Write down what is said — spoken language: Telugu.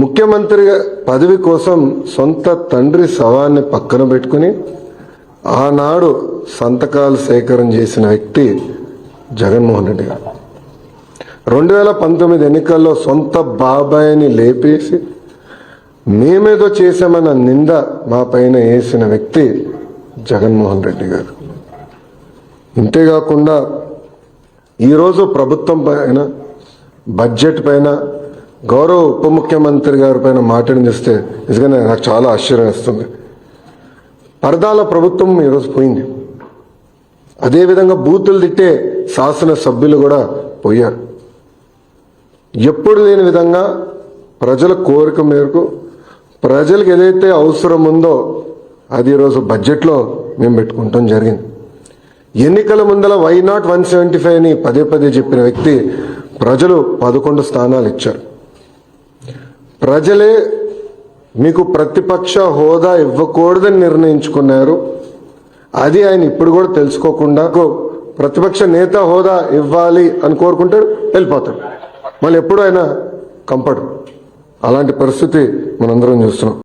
ముఖ్యమంత్రి పదవి కోసం సొంత తండ్రి శవాన్ని పక్కన పెట్టుకుని ఆనాడు సంతకాలు సేకరణ చేసిన వ్యక్తి జగన్మోహన్ రెడ్డి గారు. 2019 ఎన్నికల్లో సొంత బాబాయిని లేపేసి మేమేదో చేశామన్న నింద మా పైన వేసిన వ్యక్తి జగన్మోహన్ రెడ్డి గారు. ఇంతేకాకుండా ఈరోజు ప్రభుత్వం పైన, బడ్జెట్ పైన, గౌరవ ఉప ముఖ్యమంత్రి గారి పైన మాట్లాడి చూస్తే నిజంగానే నాకు చాలా ఆశ్చర్యం వేస్తుంది. పరదాల ప్రభుత్వం ఈరోజు పోయింది. అదేవిధంగా బూతులు తిట్టే శాసనసభ్యులు కూడా పోయారు. ఎప్పుడు లేని విధంగా ప్రజల కోరిక మేరకు ప్రజలకు ఏదైతే అవసరం ఉందో అది ఈరోజు బడ్జెట్లో మేము పెట్టుకుంటాం జరిగింది. ఎన్నికల ముందల వై నాట్ 175 అని పదే పదే చెప్పిన వ్యక్తి ప్రజలు 11 స్థానాలు ఇచ్చారు. ప్రజలే మీకు ప్రతిపక్ష హోదా ఇవ్వకూడదని నిర్ణయించుకున్నారు. అది ఆయన ఇప్పుడు కూడా తెలుసుకోకుండా ప్రతిపక్ష నేత హోదా ఇవ్వాలి అని కోరుకుంటాడు, వెళ్ళిపోతాడు. మళ్ళీ ఎప్పుడు ఆయన కంపడు. అలాంటి పరిస్థితి మనందరం చూస్తున్నాం.